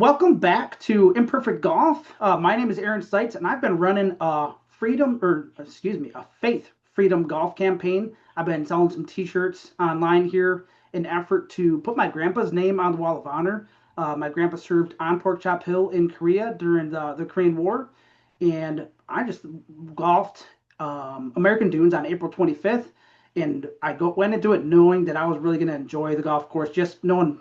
Welcome back to Imperfect Golf. My name is Aaron Seitz, and I've been running a faith freedom golf campaign. I've been selling some T-shirts online here in effort to put my grandpa's name on the Wall of Honor. My grandpa served on Pork Chop Hill in Korea during the Korean War, and I just golfed American Dunes on April 25th, and went into it knowing that I was really going to enjoy the golf course, just knowing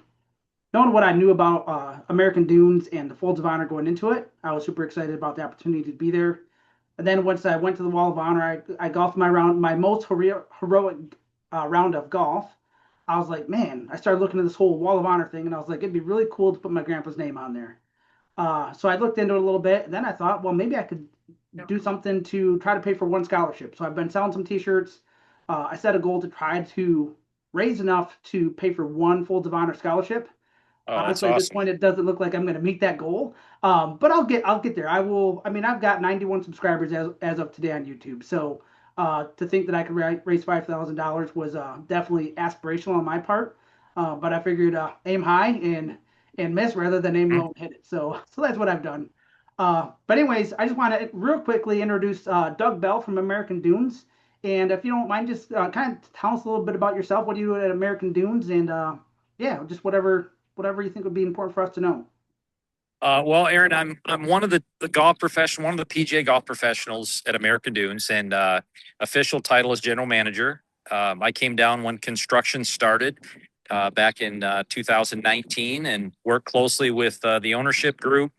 what I knew about American Dunes and the Folds of Honor going into it. I was super excited about the opportunity to be there. And then once I went to the Wall of Honor, I golfed my most heroic round of golf. I was like, man, I started looking at this whole Wall of Honor thing, and I was like, it'd be really cool to put my grandpa's name on there. So I looked into it a little bit, and then I thought, well, maybe I could do something to try to pay for one scholarship. So I've been selling some T-shirts. I set a goal to try to raise enough to pay for one Folds of Honor scholarship. Oh, that's Honestly, at this awesome. point, it doesn't look like I'm going to meet that goal. But I'll get there. I will. I mean, I've got 91 subscribers as of today on YouTube. So to think that I could raise $5,000 was definitely aspirational on my part. But I figured aim high and miss rather than aim Mhm. low and hit it. So that's what I've done. But anyways, I just want to real quickly introduce Doug Bell from American Dunes. And if you don't mind, just kind of tell us a little bit about yourself. What do you do at American Dunes? And yeah, just whatever you think would be important for us to know. Well, Aaron, I'm one of the golf professional, one of the PGA golf professionals at American Dunes, and official title is general manager. I came down when construction started back in 2019, and worked closely with the ownership group,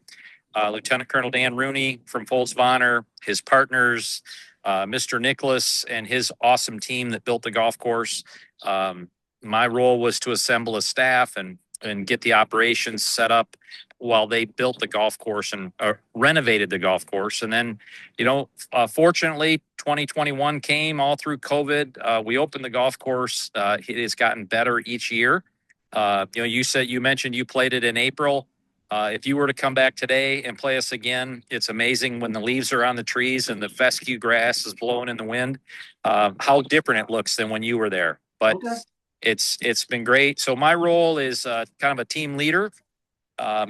Lieutenant Colonel Dan Rooney from Folds of Honor, his partners, Mr. Nicholas, and his awesome team that built the golf course. My role was to assemble a staff and get the operations set up while they built the golf course and renovated the golf course. And then, fortunately, 2021 came all through COVID. We opened the golf course. It has gotten better each year. You mentioned you played it in April. If you were to come back today and play us again, it's amazing when the leaves are on the trees and the fescue grass is blowing in the wind, how different it looks than when you were there. But Okay. it's been great. So my role is kind of a team leader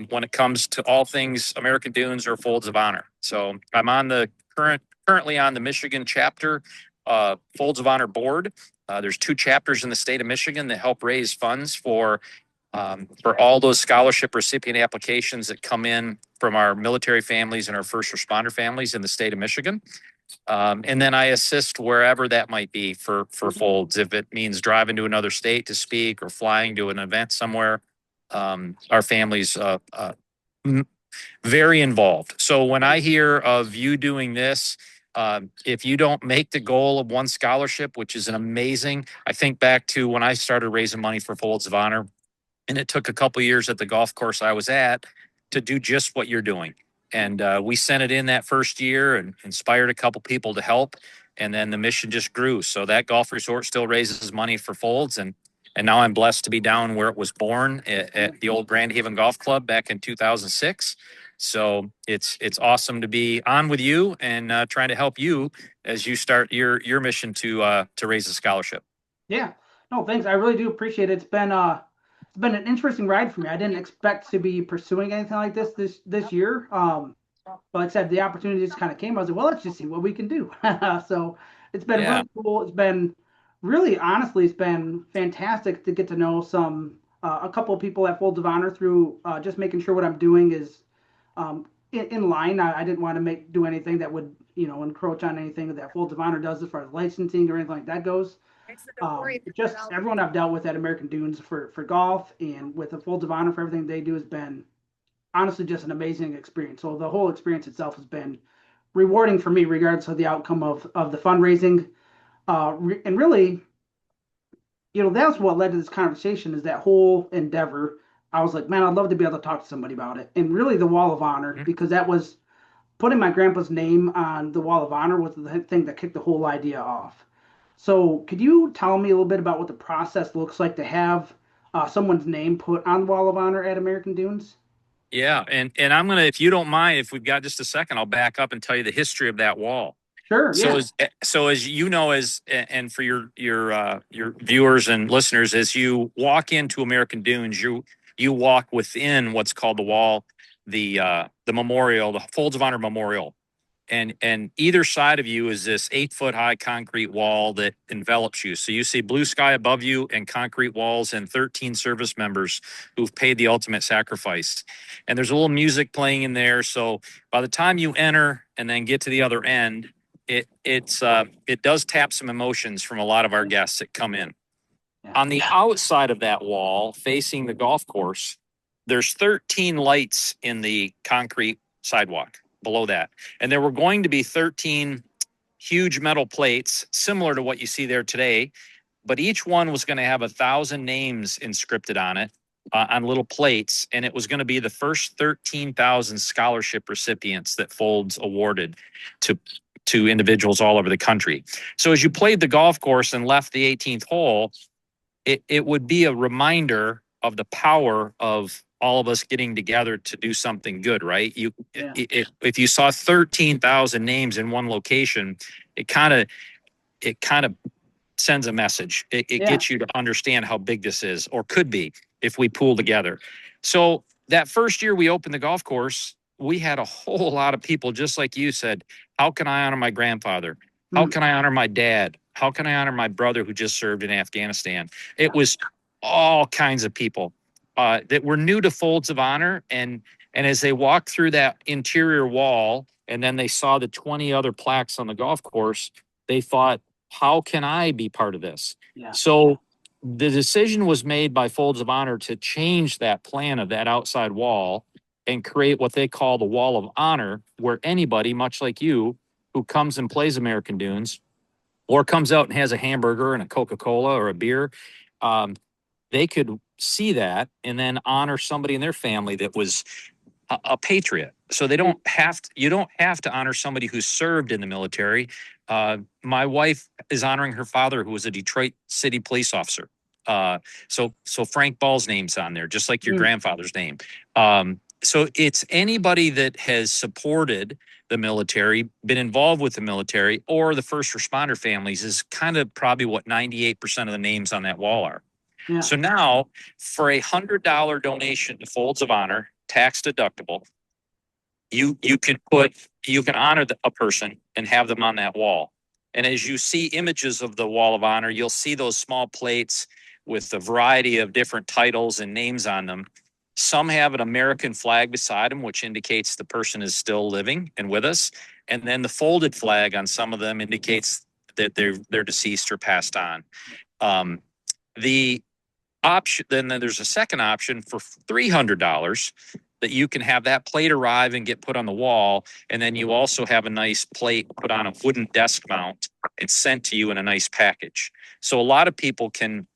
when it comes to all things American Dunes or Folds of Honor. So I'm on the currently on the Michigan chapter Folds of Honor board. There's two chapters in the state of Michigan that help raise funds for all those scholarship recipient applications that come in from our military families and our first responder families in the state of Michigan. And then I assist wherever that might be for Okay. Folds. If it means driving to another state to speak or flying to an event somewhere, our families very involved. So when I hear of you doing this, if you don't make the goal of one scholarship, which is an amazing, I think back to when I started raising money for Folds of Honor, and it took a couple of years at the golf course I was at to do just what you're doing. And we sent it in that first year and inspired a couple people to help. And then the mission just grew. So that golf resort still raises money for Folds. And now I'm blessed to be down where it was born at the old Grand Haven Golf Club back in 2006. So it's awesome to be on with you and trying to help you as you start your mission to raise a scholarship. Yeah. No, thanks. I really do appreciate it. It's been an interesting ride for me. I didn't expect to be pursuing anything like this year. But like I said, the opportunity just kind of came. I was like, well, let's just see what we can do. So it's been Yeah. really cool. It's been really, honestly, it's been fantastic to get to know a couple of people at Folds of Honor through just making sure what I'm doing is in line. I didn't want to do anything that would, encroach on anything that Folds of Honor does as far as licensing or anything like that goes. Just everyone I've dealt with at American Dunes for golf and with the Folds of Honor for everything they do has been honestly just an amazing experience. So the whole experience itself has been rewarding for me, regardless of the outcome of the fundraising. And really, that's what led to this conversation is that whole endeavor. I was like, man, I'd love to be able to talk to somebody about it. And really, the Wall of Honor, because that was putting my grandpa's name on the Wall of Honor was the thing that kicked the whole idea off. So, could you tell me a little bit about what the process looks like to have someone's name put on the Wall of Honor at American Dunes? Yeah, and I'm gonna, if you don't mind, if we've got just a second, I'll back up and tell you the history of that wall. Sure, So yeah. as you know, and for your viewers and listeners, as you walk into American Dunes, you walk within what's called the wall, the memorial, the Folds of Honor Memorial, and either side of you is this 8 foot high concrete wall that envelops you. So you see blue sky above you and concrete walls and 13 service members who've paid the ultimate sacrifice. And there's a little music playing in there. So by the time you enter and then get to the other end, it does tap some emotions from a lot of our guests that come in. Yeah. On the outside of that wall, facing the golf course, there's 13 lights in the concrete sidewalk below that. And there were going to be 13 huge metal plates, similar to what you see there today, but each one was going to have 1,000 names inscripted on it, on little plates. And it was going to be the first 13,000 scholarship recipients that Folds awarded to individuals all over the country. So as you played the golf course and left the 18th hole, it would be a reminder of the power of all of us getting together to do something good, right? If you saw 13,000 names in one location, it kind of sends a message. It gets you to understand how big this is, or could be, if we pool together. So that first year we opened the golf course, we had a whole lot of people, just like you said, how can I honor my grandfather? How can I honor my dad? How can I honor my brother who just served in Afghanistan? It was all kinds of people that were new to Folds of Honor. And as they walked through that interior wall and then they saw the 20 other plaques on the golf course, they thought, how can I be part of this? Yeah. So the decision was made by Folds of Honor to change that plan of that outside wall and create what they call the Wall of Honor, where anybody, much like you, who comes and plays American Dunes or comes out and has a hamburger and a Coca-Cola or a beer, they could see that and then honor somebody in their family that was a patriot. So you don't have to honor somebody who served in the military. My wife is honoring her father, who was a Detroit City police officer. So Frank Ball's name's on there, just like your grandfather's name. So it's anybody that has supported the military, been involved with the military, or the first responder families is kind of probably what 98% of the names on that wall are. Yeah. So now, for $100 donation to Folds of Honor, tax deductible, you can honor a person and have them on that wall. And as you see images of the Wall of Honor, you'll see those small plates with a variety of different titles and names on them. Some have an American flag beside them, which indicates the person is still living and with us. And then the folded flag on some of them indicates that they're deceased or passed on. The option, then there's a second option for $300 that you can have that plate arrive and get put on the wall. And then you also have a nice plate put on a wooden desk mount and sent to you in a nice package. So a lot of people can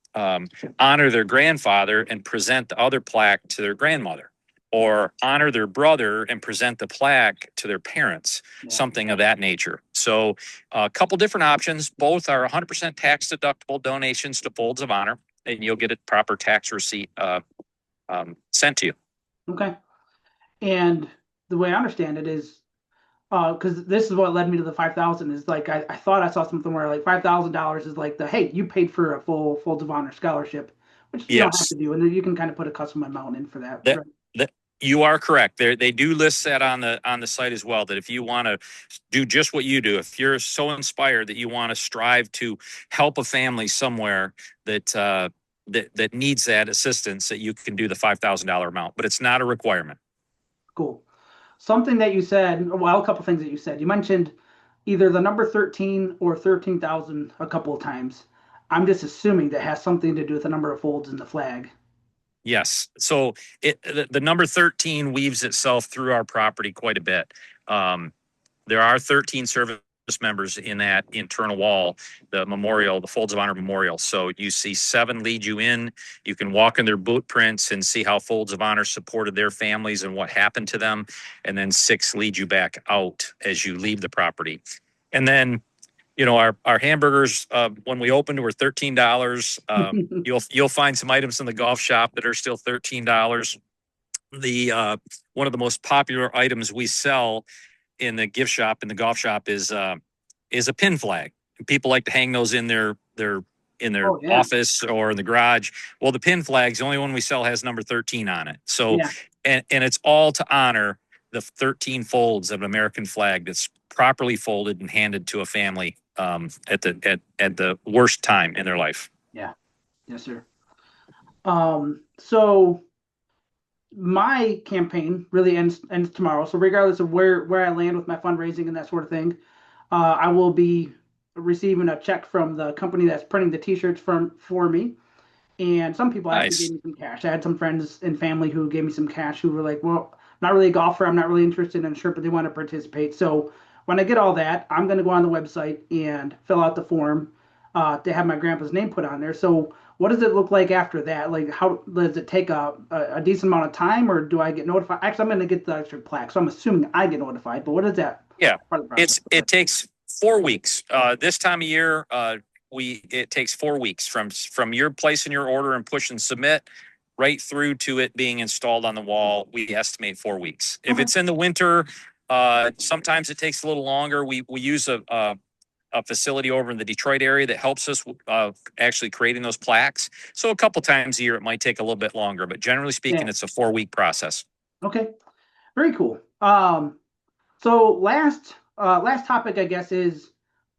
honor their grandfather and present the other plaque to their grandmother, or honor their brother and present the plaque to their parents, something of that nature. So a couple different options. Both are 100% tax deductible donations to Folds of Honor, and you'll get a proper tax receipt sent to you. Okay. And the way I understand it is, because this is what led me to the 5,000 is like I thought I saw something where like $5,000 is like the hey, you paid for a full Folds of Honor scholarship, which you don't have to do, and then you can kind of put a custom amount in for that. You are correct. They do list that on the site as well, that if you want to do just what you do, if you're so inspired that you want to strive to help a family somewhere that needs that assistance, that you can do the $5,000 amount, but it's not a requirement. Cool. Something that you said, well, a couple things that you said. You mentioned either the number 13 or 13,000 a couple of times. I'm just assuming that has something to do with the number of folds in the flag. Yes. So the number 13 weaves itself through our property quite a bit. There are 13 service members in that internal wall, the memorial, the Folds of Honor Memorial. So you see 7 lead you in. You can walk in their boot prints and see how Folds of Honor supported their families and what happened to them. And then 6 lead you back out as you leave the property. And then, you know, our hamburgers, when we opened, were $13. You'll find some items in the golf shop that are still $13. The one of the most popular items we sell in the golf shop is a pin flag. People like to hang those in their in their Oh yeah, office or in the garage. Well, the pin flag's the only one we sell has number 13 on it. So, yeah, and it's all to honor the 13 folds of an American flag that's properly folded and handed to a family at the worst time in their life. yeah. Yes, sir. So my campaign really ends tomorrow. So regardless of where I land with my fundraising and that sort of thing, I will be receiving a check from the company that's printing the T-shirts for me. And some people actually gave Nice. me some cash. I had some friends and family who gave me some cash who were like, "Well, I'm not really a golfer. I'm not really interested in a shirt, but they want to participate." So when I get all that, I'm going to go on the website and fill out the form to have my grandpa's name put on there. So what does it look like after that? Like, how does it take a decent amount of time, or do I get notified? Actually, I'm going to get the extra plaque, so I'm assuming I get notified. But what is that Yeah, part of the process look it like? takes 4 weeks. This time of year, we it takes 4 weeks from your placing your order and pushing submit right through to it being installed on the wall. We estimate 4 weeks. If Okay. it's in the winter, sometimes it takes a little longer. We use a facility over in the Detroit area that helps us actually creating those plaques. So a couple times a year, it might take a little bit longer, but generally speaking, Yeah. it's a 4 week process. Okay. Very cool. So last topic, I guess, is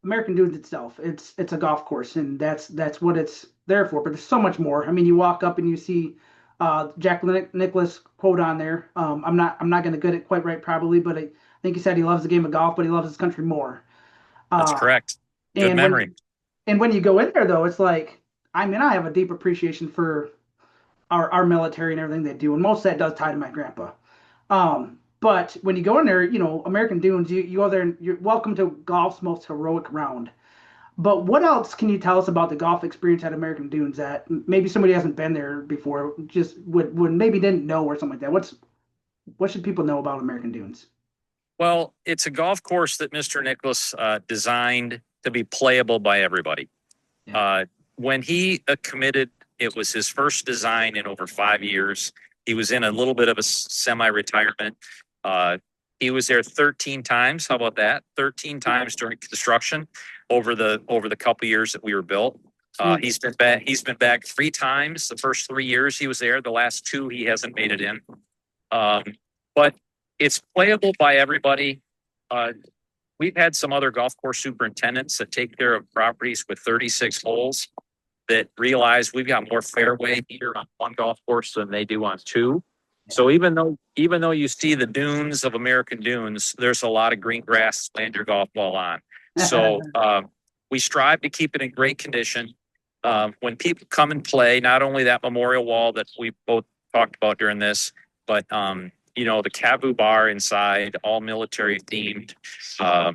American Dunes itself. It's a golf course, and that's what it's there for. But there's so much more. I mean, you walk up and you see Jack Nicklaus quote on there. I'm not going to get it quite right probably, but I think he said he loves the game of golf, but he loves his country more. That's Uh, correct. Good and memory. when you go in there though, it's like I mean I have a deep appreciation for our military and everything they do, and most of that does tie to my grandpa. But when you go in there, American Dunes, you go there and you're welcome to golf's most heroic round. But what else can you tell us about the golf experience at American Dunes that maybe somebody hasn't been there before, just would maybe didn't know or something like that? What should people know about American Dunes? Well, it's a golf course that Mr. Nicholas designed to be playable by everybody. Yeah. Uh, when he committed, it was his first design in over 5 years. He was in a little bit of a semi-retirement. Uh, he was there 13 times. How about that? 13 times during construction over the couple years that we were built. Mm, He's been back. He's been back 3 times. The first 3 years he was there. The last two he hasn't made it in. Um, but it's playable by everybody. Uh, we've had some other golf course superintendents that take care of properties with 36 holes that realize we've got more fairway here on one golf course than they do on two. So even though you see the dunes of American Dunes, there's a lot of green grass to land your golf ball on. So yeah. we strive to keep it in great condition. When people come and play, not only that memorial wall that we both talked about during this, but the Cabu bar inside, all military themed, uh,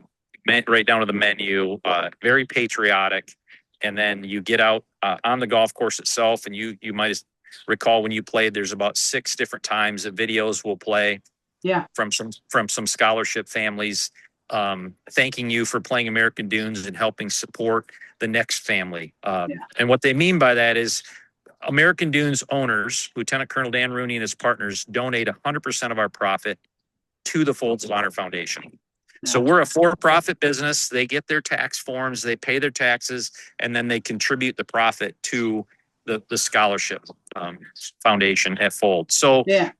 right down to the menu, very patriotic. And then you get out on the golf course itself, and you might recall when you played, there's about 6 different times that videos will play Yeah. from some scholarship families, thanking you for playing American Dunes and helping support the next family. Yeah. And what they mean by that is American Dunes owners, Lieutenant Colonel Dan Rooney and his partners, donate 100% of our profit to the Folds of Honor Foundation. So Yeah. we're a for-profit business. They get their tax forms, they pay their taxes, and then they contribute the profit to the scholarship foundation at Fold. So Yeah.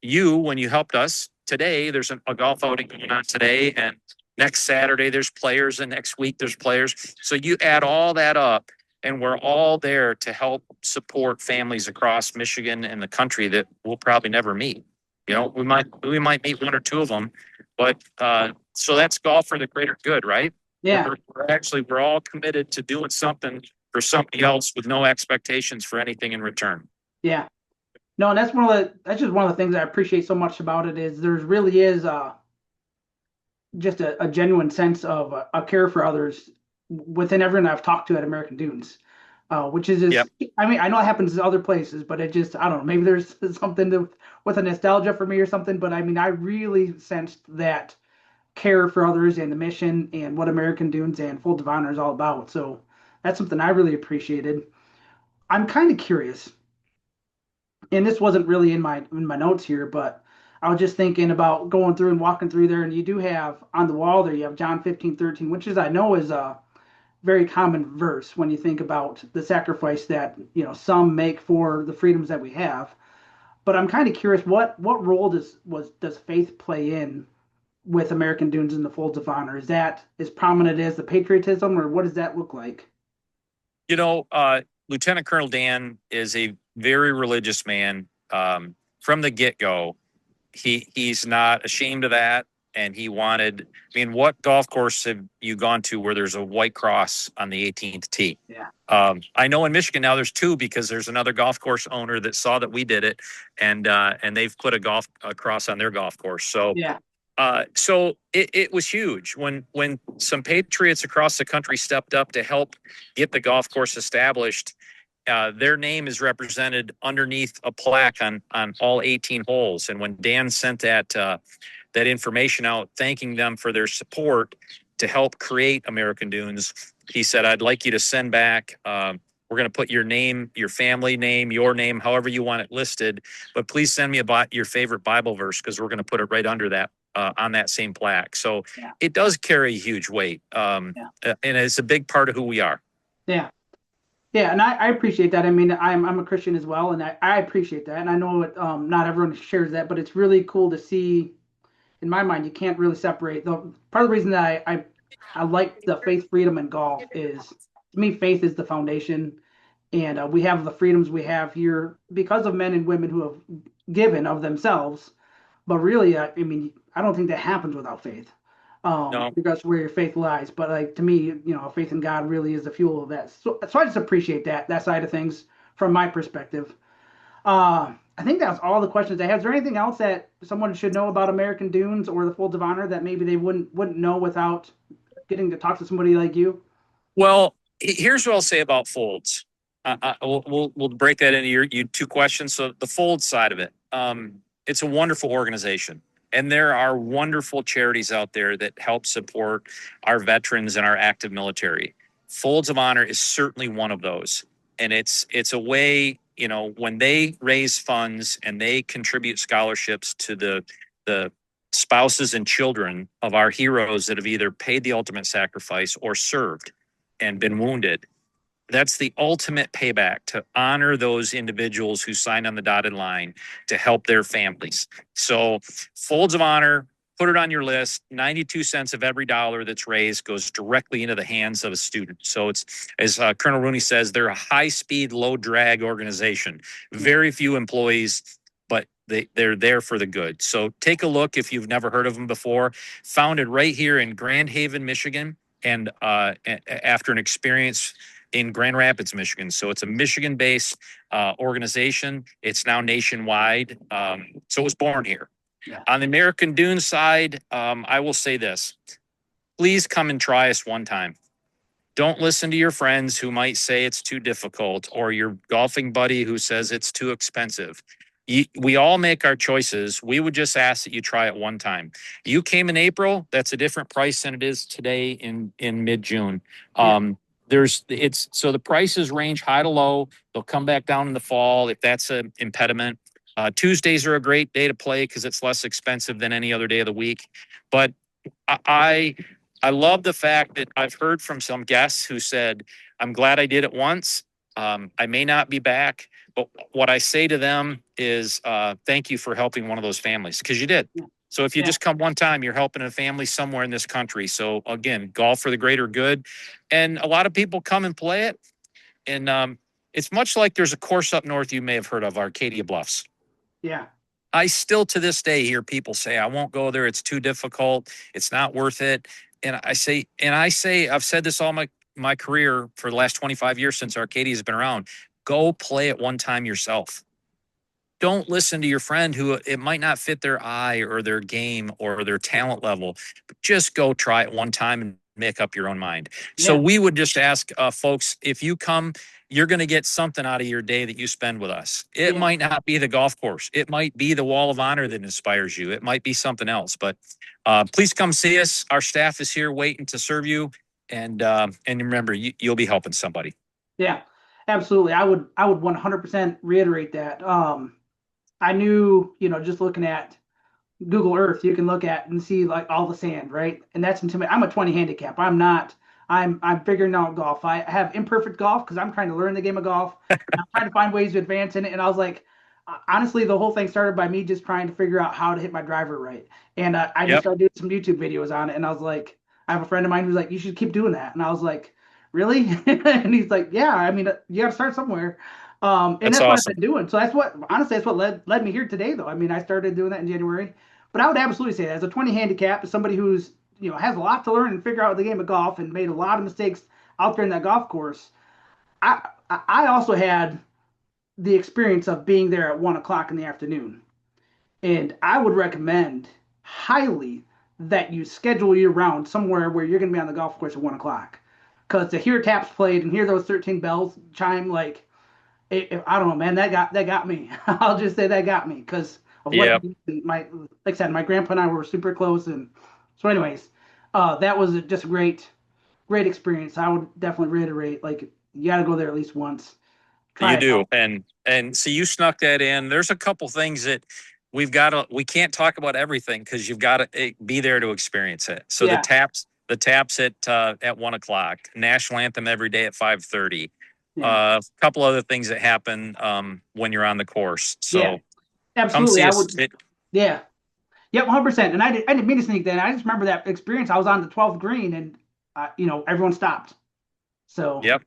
you, when you helped us today, there's a golf outing going on today, and next Saturday there's players, and next week there's players. So you add all that up, and we're all there to help support families across Michigan and the country that we'll probably never meet. We might meet one or two of them, but so that's golf for the greater good, right? Yeah. We're all committed to doing something for somebody else with no expectations for anything in return. Yeah. No, and that's just one of the things I appreciate so much about it is there's really is just a genuine sense of a care for others within everyone I've talked to at American Dunes, which is Yep. just, I mean, I know it happens in other places, but it just, I don't know, maybe there's something with a nostalgia for me or something, but I mean, I really sensed that care for others and the mission and what American Dunes and Full of Honor is all about. So that's something I really appreciated. I'm kind of curious, and this wasn't really in my notes here, but I was just thinking about going through and walking through there, and you do have on the wall there, you have John 15:13, which is I know is very common verse when you think about the sacrifice that some make for the freedoms that we have. But I'm kind of curious, what role does faith play in with American Dunes in the Folds of Honor? Is that as prominent as the patriotism, or what does that look like? You know, Lieutenant Colonel Dan is a very religious man from the get go. He's not ashamed of that, and he wanted. I mean, what golf course have you gone to where there's a white cross on the 18th tee? Yeah, I know in Michigan now there's two because there's another golf course owner that saw that we did it, and they've put a cross on their golf course. yeah, So it was huge when some patriots across the country stepped up to help get the golf course established. Their name is represented underneath a plaque on all 18 holes. And when Dan sent that information out, thanking them for their support to help create American Dunes, he said, "I'd like you to send back. We're going to put your name, your family name, your name, however you want it listed. But please send me your favorite Bible verse because we're going to put it right under that." On that same plaque. So yeah, it does carry huge weight. yeah, And it's a big part of who we are. yeah. Yeah, and I appreciate that. I mean, I'm a Christian as well, and I appreciate that. And I know not everyone shares that, but it's really cool to see. In my mind, you can't really separate. The part of the reason that I like the faith freedom in golf is, to me, faith is the foundation, and we have the freedoms we have here because of men and women who have given of themselves. But really, I mean, I don't think that happens without faith. No, Because where your faith lies. But like to me, faith in God really is the fuel of that. So I just appreciate that side of things from my perspective. I think that's all the questions I have. Is there anything else that someone should know about American Dunes or the Folds of Honor that maybe they wouldn't know without getting to talk to somebody like you? well, here's what I'll say about folds. We'll break that into your two questions. So the fold side of it, it's a wonderful organization, and there are wonderful charities out there that help support our veterans and our active military. Folds of Honor is certainly one of those, and it's a way, when they raise funds and they contribute scholarships to the spouses and children of our heroes that have either paid the ultimate sacrifice or served and been wounded. That's the ultimate payback, to honor those individuals who signed on the dotted line to help their families. So, Folds of Honor, put it on your list. 92 cents of every dollar that's raised goes directly into the hands of a student. So, it's, as Colonel Rooney says, they're a high speed, low drag organization. Very few employees, but they're there for the good. So, take a look if you've never heard of them before. Founded right here in Grand Haven, Michigan, and after an experience in Grand Rapids, Michigan. So it's a Michigan-based organization. It's now nationwide. So it was born here. Yeah, On the American Dune side, I will say this. Please come and try us one time. Don't listen to your friends who might say it's too difficult, or your golfing buddy who says it's too expensive. We all make our choices. We would just ask that you try it one time. You came in April, that's a different price than it is today in mid-June. yeah, So the prices range high to low. They'll come back down in the fall if that's an impediment. Tuesdays are a great day to play because it's less expensive than any other day of the week. But I I love the fact that I've heard from some guests who said, "I'm glad I did it once. I may not be back." But what I say to them is, thank you for helping one of those families, because you did. yeah, So if you yeah, just come one time, you're helping a family somewhere in this country. So again, golf for the greater good. And a lot of people come and play it. And it's much like there's a course up north you may have heard of, Arcadia Bluffs. yeah, I still to this day hear people say, "I won't go there. It's too difficult. It's not worth it." And I say, I've said this all my career for the last 25 years since Arcadia has been around. Go play it one time yourself. Don't listen to your friend who it might not fit their eye or their game or their talent level, but just go try it one time and make up your own mind. So yeah, we would just ask folks, if you come, you're going to get something out of your day that you spend with us. It yeah, might not be the golf course. It might be the wall of honor that inspires you. It might be something else, but please come see us. Our staff is here waiting to serve you. And remember, you'll be helping somebody. yeah. Absolutely. I would 100% reiterate that. I knew, just looking at Google Earth, you can look at and see like all the sand, right? And that's intimidating. I'm a 20 handicap. I'm not I'm figuring out golf. I have imperfect golf because I'm trying to learn the game of golf. I'm trying to find ways to advance in it. And I was like, honestly, the whole thing started by me just trying to figure out how to hit my driver right. And I just Yep. started doing some YouTube videos on it. And I was like, I have a friend of mine who's like, you should keep doing that. And I was like, really? And he's like, yeah. I mean, you got to start somewhere. And That's that's what I've awesome. been doing. So that's what, honestly, that's what led me here today, though. I mean, I started doing that in January, but I would absolutely say that as a 20 handicap, as somebody who's, has a lot to learn and figure out the game of golf and made a lot of mistakes out there in that golf course. I also had the experience of being there at 1 o'clock in the afternoon. And I would recommend highly that you schedule year round somewhere where you're going to be on the golf course at 1 o'clock. Because to hear taps played and hear those 13 bells chime, like, I don't know, man, that got me. I'll just say that got me because of what Yeah. it means. Like I said, my grandpa and I were super close, and so, anyways, that was just a great experience. I would definitely reiterate, like, you got to go there at least once. Try You it do. out. And so you snuck that in. There's a couple things that we can't talk about everything because you've got to be there to experience it. So Yeah, the taps at 1 o'clock, national anthem every day at 5:30. yeah, A couple other things that happen when you're on the course. yeah, So come absolutely. see I us. would. Yeah, yep, 100%. And I didn't mean to sneak that. I just remember that experience. I was on the 12th green, and everyone stopped. So, Yep.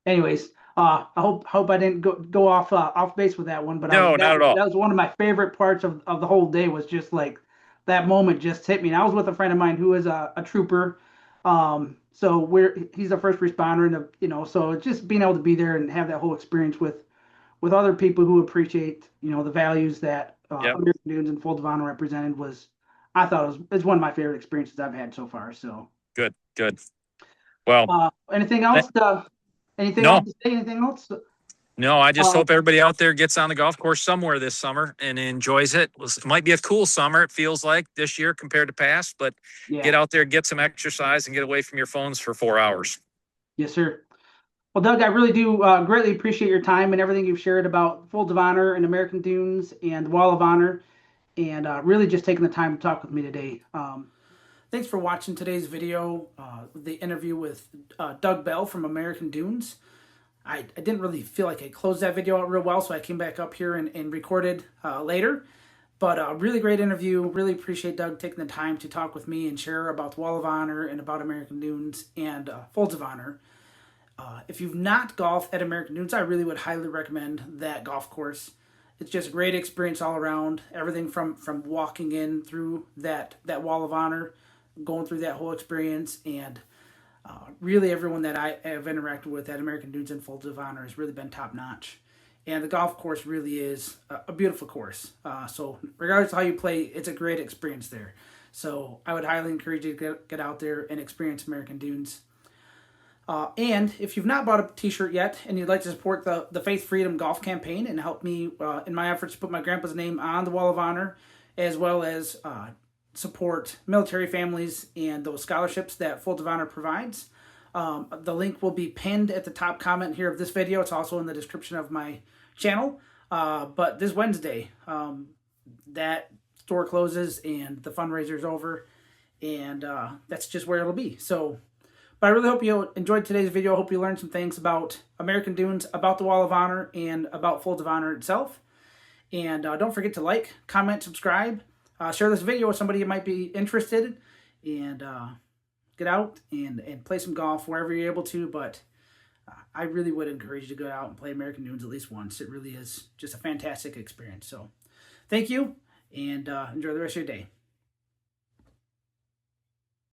anyways, I hope I didn't go off base with that one, but I was No, that not at all. that was one of my favorite parts of the whole day was just like that moment just hit me. And I was with a friend of mine who is a trooper. So he's a first responder, and so just being able to be there and have that whole experience with other people who appreciate the values that Yep. American Dunes and Full of Honor represented was I thought it's one of my favorite experiences I've had so far. So, Good. Good. Well, anything th- else? Anything else no, to say? Anything else? no. I just Uh, hope everybody out there gets on the golf course somewhere this summer and enjoys it. It might be a cool summer. It feels like this year compared to past, but get yeah, out there, get some exercise, and get away from your phones for 4 hours. yes, sir. Well, Doug, I really do greatly appreciate your time and everything you've shared about Folds of Honor and American Dunes and Wall of Honor, and really just taking the time to talk with me today. Thanks for watching today's video, the interview with Doug Bell from American Dunes. I didn't really feel like I closed that video out real well, so I came back up here and recorded later. But a really great interview. Really appreciate Doug taking the time to talk with me and share about the Wall of Honor and about American Dunes and Folds of Honor. If you've not golfed at American Dunes, I really would highly recommend that golf course. It's just a great experience all around. Everything from walking in through that Wall of Honor, going through that whole experience, and really everyone that I have interacted with at American Dunes and Folds of Honor has really been top notch. And the golf course really is a beautiful course. So regardless of how you play, it's a great experience there. So I would highly encourage you to get out there and experience American Dunes. And if you've not bought a t-shirt yet and you'd like to support the Faith Freedom Golf Campaign and help me in my efforts to put my grandpa's name on the Wall of Honor, as well as support military families and those scholarships that Folds of Honor provides, the link will be pinned at the top comment here of this video. It's also in the description of my channel. But this Wednesday, that store closes and the fundraiser is over. And that's just where it'll be. So, but I really hope you enjoyed today's video. I hope you learned some things about American Dunes, about the Wall of Honor, and about Folds of Honor itself. And don't forget to like, comment, subscribe, share this video with somebody who might be interested, and get out and play some golf wherever you're able to. But I really would encourage you to go out and play American Dunes at least once. It really is just a fantastic experience. So thank you, and enjoy the rest of your day.